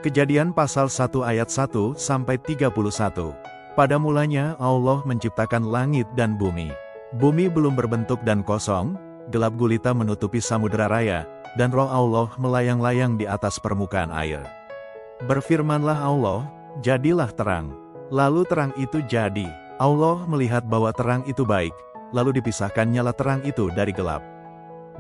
Kejadian pasal 1 ayat 1-31. Pada mulanya Allah menciptakan langit dan bumi. Bumi belum berbentuk dan kosong, gelap gulita menutupi samudera raya, dan roh Allah melayang-layang di atas permukaan air. Berfirmanlah Allah, jadilah terang. Lalu terang itu jadi. Allah melihat bahwa terang itu baik, lalu dipisahkan nyala terang itu dari gelap.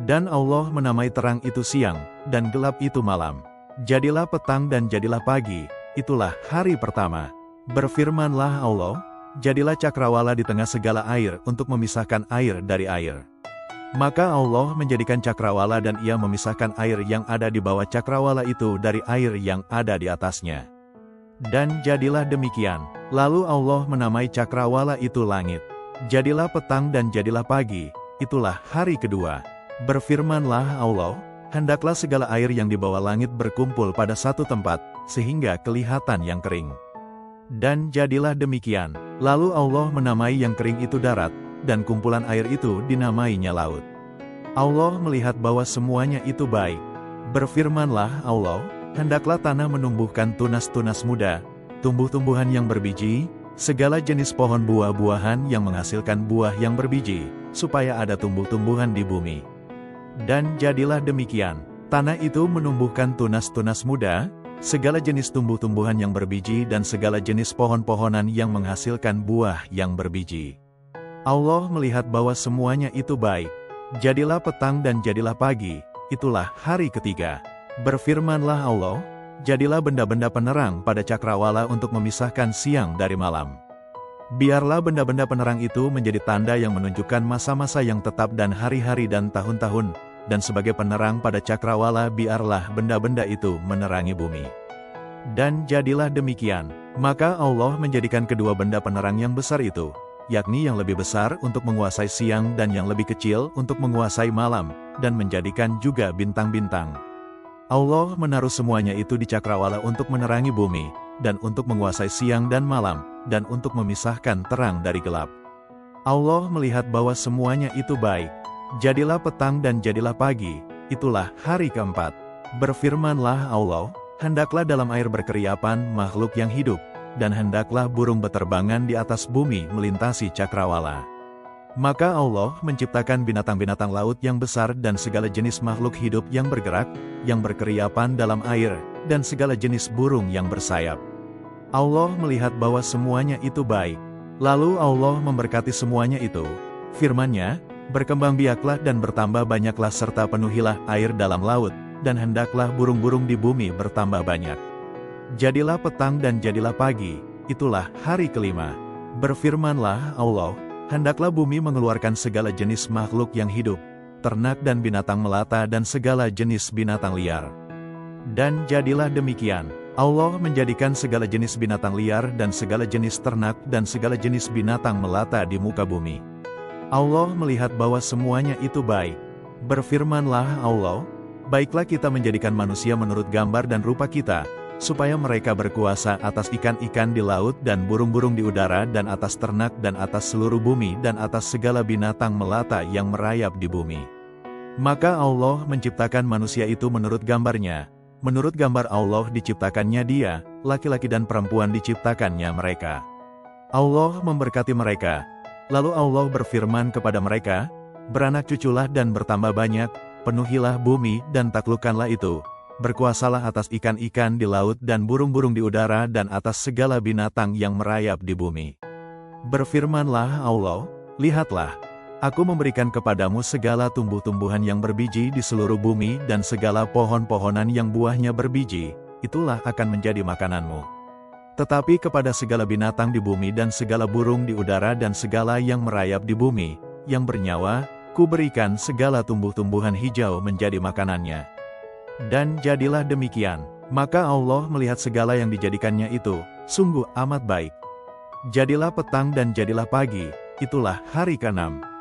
Dan Allah menamai terang itu siang, dan gelap itu malam. Jadilah petang dan jadilah pagi, itulah hari pertama. Berfirmanlah Allah, jadilah cakrawala di tengah segala air untuk memisahkan air dari air. Maka Allah menjadikan cakrawala dan ia memisahkan air yang ada di bawah cakrawala itu dari air yang ada di atasnya. Dan jadilah demikian. Lalu Allah menamai cakrawala itu langit. Jadilah petang dan jadilah pagi, itulah hari kedua. Berfirmanlah Allah, hendaklah segala air yang di bawah langit berkumpul pada satu tempat, sehingga kelihatan yang kering. Dan jadilah demikian. Lalu Allah menamai yang kering itu darat, dan kumpulan air itu dinamainya laut. Allah melihat bahwa semuanya itu baik. Berfirmanlah Allah, hendaklah tanah menumbuhkan tunas-tunas muda, tumbuh-tumbuhan yang berbiji, segala jenis pohon buah-buahan yang menghasilkan buah yang berbiji, supaya ada tumbuh-tumbuhan di bumi. Dan jadilah demikian. Tanah itu menumbuhkan tunas-tunas muda, segala jenis tumbuh-tumbuhan yang berbiji dan segala jenis pohon-pohonan yang menghasilkan buah yang berbiji. Allah melihat bahwa semuanya itu baik. Jadilah petang dan jadilah pagi, itulah hari ketiga. Berfirmanlah Allah, jadilah benda-benda penerang pada cakrawala untuk memisahkan siang dari malam. Biarlah benda-benda penerang itu menjadi tanda yang menunjukkan masa-masa yang tetap dan hari-hari dan tahun-tahun, dan sebagai penerang pada cakrawala biarlah benda-benda itu menerangi bumi. Dan jadilah demikian. Maka Allah menjadikan kedua benda penerang yang besar itu, yakni yang lebih besar untuk menguasai siang dan yang lebih kecil untuk menguasai malam, dan menjadikan juga bintang-bintang. Allah menaruh semuanya itu di cakrawala untuk menerangi bumi, dan untuk menguasai siang dan malam, dan untuk memisahkan terang dari gelap. Allah melihat bahwa semuanya itu baik. Jadilah petang dan jadilah pagi, itulah hari keempat. Berfirmanlah Allah, hendaklah dalam air berkeriapan makhluk yang hidup, dan hendaklah burung beterbangan di atas bumi melintasi cakrawala. Maka Allah menciptakan binatang-binatang laut yang besar dan segala jenis makhluk hidup yang bergerak, yang berkeriapan dalam air, dan segala jenis burung yang bersayap. Allah melihat bahwa semuanya itu baik. Lalu Allah memberkati semuanya itu. Firman-Nya, berkembang biaklah dan bertambah banyaklah serta penuhilah air dalam laut, dan hendaklah burung-burung di bumi bertambah banyak. Jadilah petang dan jadilah pagi, itulah hari kelima. Berfirmanlah Allah, hendaklah bumi mengeluarkan segala jenis makhluk yang hidup, ternak dan binatang melata dan segala jenis binatang liar. Dan jadilah demikian. Allah menjadikan segala jenis binatang liar dan segala jenis ternak dan segala jenis binatang melata di muka bumi. Allah melihat bahwa semuanya itu baik. Berfirmanlah Allah, baiklah kita menjadikan manusia menurut gambar dan rupa kita, supaya mereka berkuasa atas ikan-ikan di laut dan burung-burung di udara dan atas ternak dan atas seluruh bumi dan atas segala binatang melata yang merayap di bumi. Maka Allah menciptakan manusia itu menurut gambarnya. Menurut gambar Allah diciptakannya dia, laki-laki dan perempuan diciptakannya mereka. Allah memberkati mereka. Lalu Allah berfirman kepada mereka, beranak cuculah dan bertambah banyak, penuhilah bumi dan taklukkanlah itu. Berkuasalah atas ikan-ikan di laut dan burung-burung di udara dan atas segala binatang yang merayap di bumi. Berfirmanlah Allah, lihatlah, aku memberikan kepadamu segala tumbuh-tumbuhan yang berbiji di seluruh bumi dan segala pohon-pohonan yang buahnya berbiji, itulah akan menjadi makananmu. Tetapi kepada segala binatang di bumi dan segala burung di udara dan segala yang merayap di bumi, yang bernyawa, kuberikan segala tumbuh-tumbuhan hijau menjadi makanannya. Dan jadilah demikian. Maka Allah melihat segala yang dijadikannya itu, sungguh amat baik. Jadilah petang dan jadilah pagi, itulah hari ke-6.